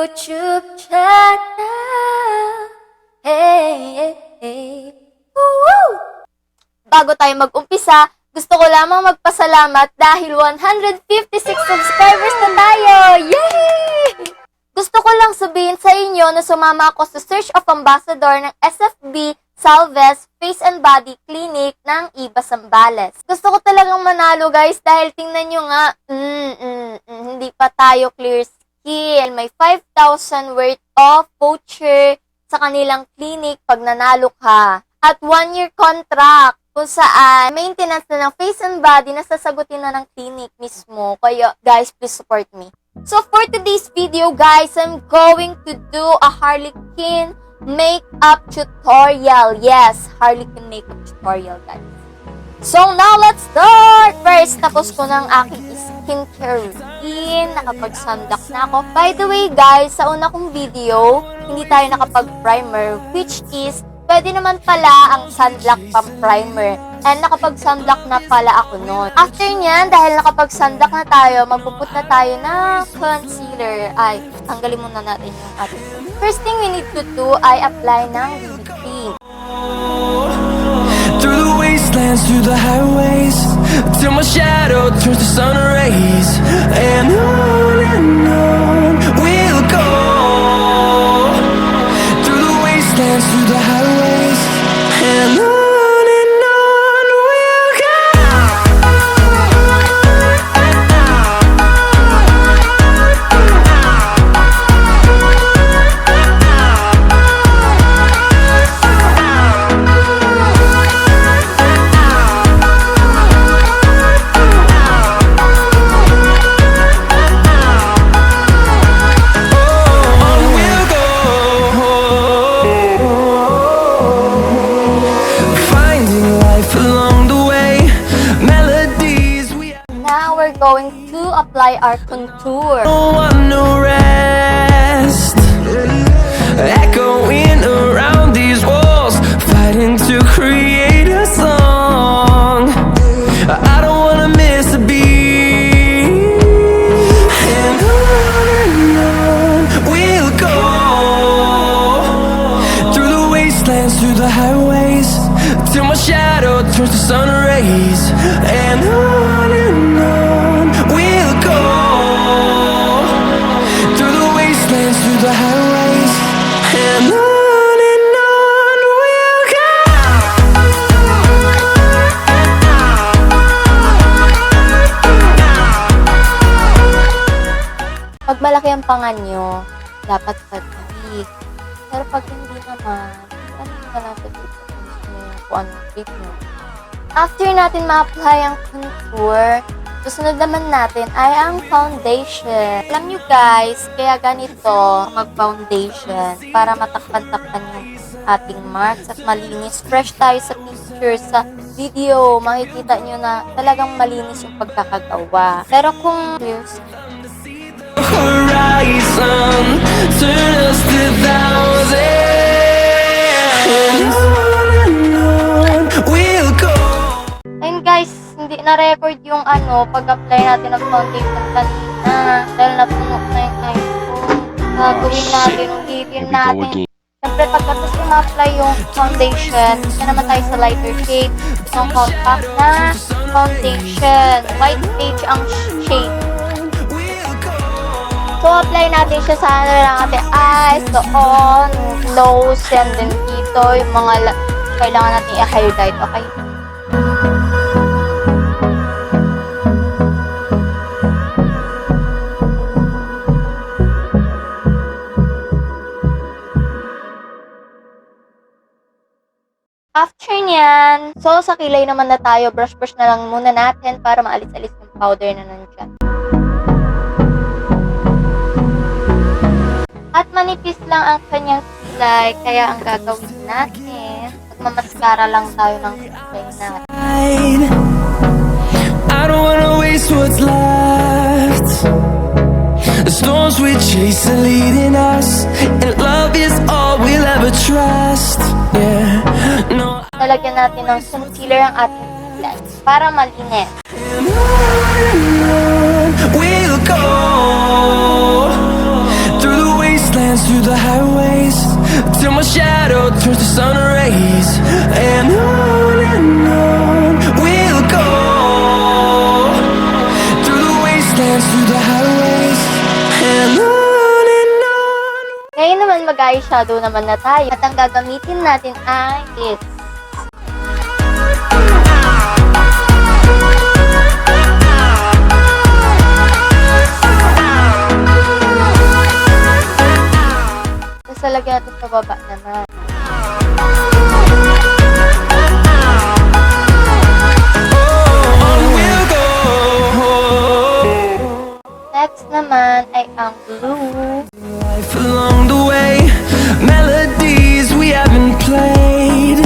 YouTube channel. Hey, hey. Woo! Bago tayo mag-umpisa, gusto ko lamang magpasalamat dahil 156 subscribers na tayo! Yay! Gusto ko lang sabihin sa inyo na sumama ako sa Search of Ambassador ng SFB Salv'z Face and Body Clinic ng Iba Zambales. Gusto ko talagang manalo guys dahil tingnan nyo nga, hindi pa tayo clear skin. May 5,000 worth of voucher sa kanilang clinic pag nanalo ka. At 1-year contract kung saan maintenance na ng face and body na sasagutin na ng clinic mismo. Kaya guys, please support me. So for today's video guys, I'm going to do a Harley Quinn makeup tutorial. Yes, Harley Quinn makeup tutorial guys. So now let's start! First, tapos ko ng aking skincare routine. Nakapag-sunblock na ako. By the way guys, sa una kong video, hindi tayo nakapag-primer, which is pwede naman pala ang sunblock pang primer. And nakapag-sunblock na pala ako noon. After nyan, dahil nakapag-sunblock na tayo, magpuput na tayo ng concealer. Ay, tanggalin muna natin yung ating. First thing we need to do ay apply ng BB cream. Through the wastelands, through the highways, till my shadow turns to sun rays. And on we'll go. Through the wastelands, through the highways, and on we'll go. Going to apply our contour. No one no rest, echoing around these walls, fighting to create a song. I don't wanna miss a beat. And on we'll go. Through the wastelands, through the highways, till my shadow turns to sun rays. And on we'll go. Through the wastelands, through the highways, and on we'll go. Pag malaki ang panga nyo, dapat pag-big. Pero pag hindi naman, ano naman natin dito kung anong big nyo. After natin ma-apply ang contour, susunod naman natin ay ang foundation. Alam nyo guys, kaya ganito mag-foundation para matakpan-takpan yung ating marks at malinis. Fresh tayo sa picture, sa video, makikita nyo na talagang malinis yung pagkakagawa. Pero kung Horizon, turn us to thousands. We'll go. Ayun guys, hindi na-record yung pag-apply natin ng foundation kanina. Dahil napuno na yung eyes ko. Gagawin natin, ulitin natin. Siyempre, pagkatapos yung ma-apply yung foundation, isa naman tayo sa lighter shade. Yung compact na foundation. White beige ang shade. So, apply natin siya sa lang ating eyes, doon, nose, and then dito, yung mga kailangan natin i-highlight. Okay? After nyan, so sa kilay naman na tayo, brush na lang muna natin para maalis-alis yung powder na nandyan. At manipis lang ang kanyang kilay, kaya ang gagawin natin, magmamaskara lang tayo ng kilay natin. I don't wanna waste what's left. The storms we chase are leading us, and love is all we'll ever trust. Yeah, no. Lalagyan natin ng concealer ang ating kilay para malinis. We'll go through the wastelands. till my shadow turns to sun rays. And on we'll go, through the wastelands, through the highways, and on. Ngayon naman mag-eyeshadow naman na tayo at ang gagamitin natin ay this. Tapos lalagyan natin sa baba naman. Next naman ay ang blue. Life along the way, melodies we haven't played.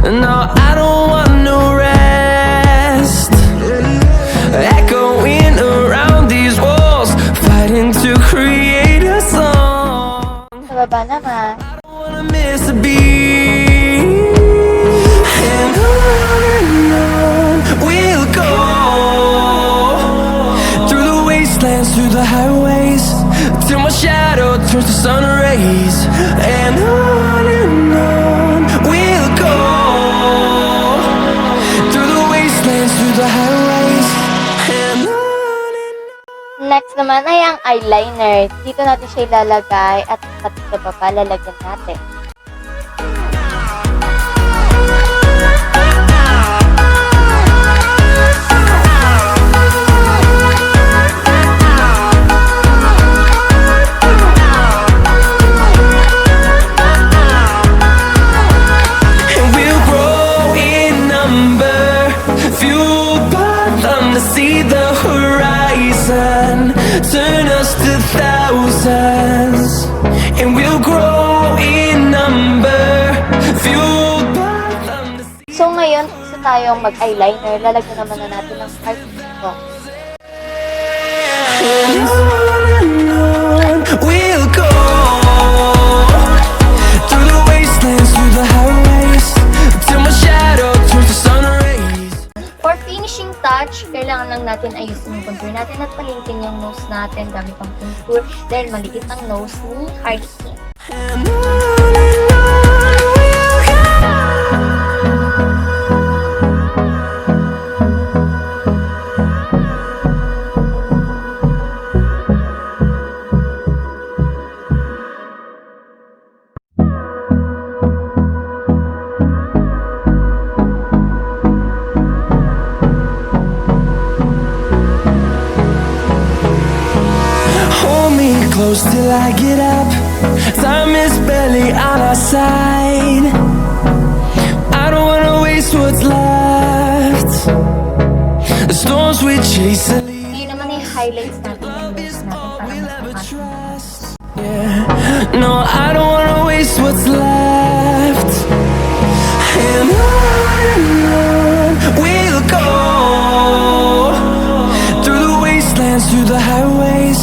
No, I don't want no rest. Echoing around these walls, fighting to create a song. Sa baba naman. I don't wanna miss a beat. And on we'll go, through the wastelands, through the highways, till my shadow turns to sun rays. And on we'll go, through the wastelands, through the highways, and on. Next naman ay ang eyeliner. Dito natin siya ilalagay at pati sa baba lalagyan natin. And we'll grow in number, fueled by them to see the horizon, turn us to thousands. And we'll grow in number, fueled by them to see. So ngayon, gusto tayong mag-eyeliner. Lalagyan naman na natin ng heart dito. And on we'll go, through the wastelands, through the highways, till my shadow turns to sun rays. For finishing touch, kailangan lang natin ayusin yung contour natin at palintin yung nose natin gamit ang contour dahil maliit ang nose ni Harley Quinn. And on we'll go. Hold me close till I get up. Time is barely on our side. I don't wanna waste what's left. The storms we chase are Ngayon naman ay highlights natin yung nose natin para mas trust. Yeah. No, I don't wanna waste what's left. And on we'll go, through the wastelands, through the highways,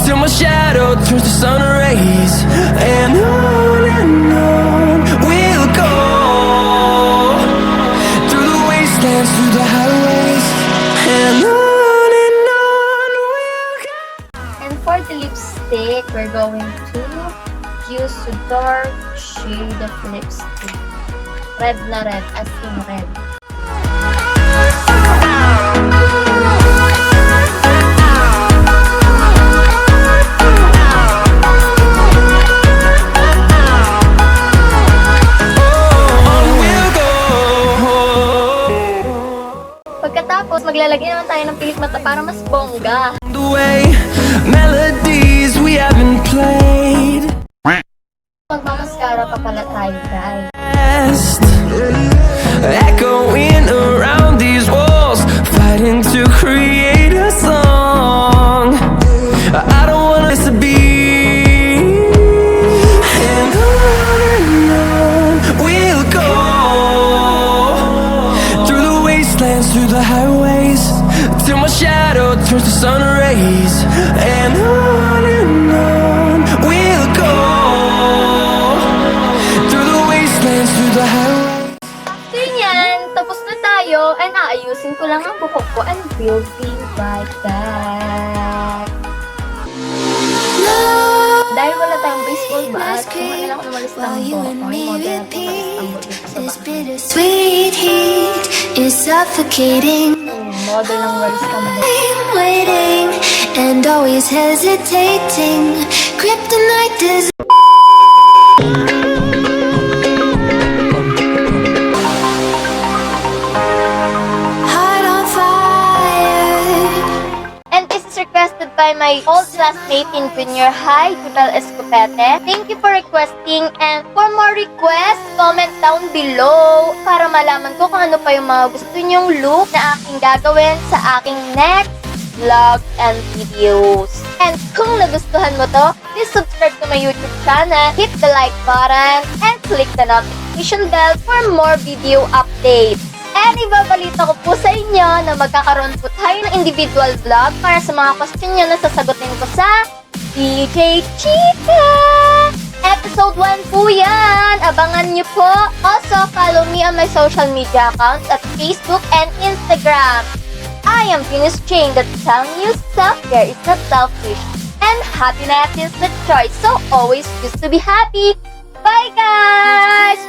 till my shadow turns to sun rays. And on we'll go, through the wastelands, through the highways, and on we'll go. And for the lipstick, we're going to use a dark shade of lipstick. Red na red, as in red. Pagkatapos, maglalagay naman tayo ng pilik mata para mas bongga. The way melodies we haven't played. Magmamaskara pa pala tayo, guys. Echoing around these walls, fighting to create a song. I don't want us to be. And on we'll go, through the wastelands, through the highways, till my shadow turns to sun rays. And on we'll go, through the wastelands, through the highways. After yan, tapos na tayo, and aayusin ko lang ang buhok ko and we'll be right back. Dahil wala tayong baseball ba? At kung kailangan ko umalis Tambo, ako yung model at umalis Tambo dito sa This bahay. bittersweet heat is suffocating. Model ng Walis Tambo. I'm waiting and always hesitating. Kryptonite is heart on fire. And this is requested by my old classmate in junior high, Jobelle Escopete. Thank you for requesting, and for more requests, comment down below para malaman ko kung ano pa yung mga gusto nyong look na aking gagawin sa aking next vlog and videos. And kung nagustuhan mo to, please subscribe to my YouTube channel, hit the like button, and click the notification bell for more video updates. And ibabalita ko po sa inyo na magkakaroon po tayo ng individual vlog para sa mga question nyo na sasagutin ko sa DJ Chica! Episode 1 po yan! Abangan nyo po! Also, follow me on my social media accounts at Facebook and Instagram. I am Vennies Jane that's telling you self-care is not selfish. And happiness is the choice, so always choose to be happy. Bye guys!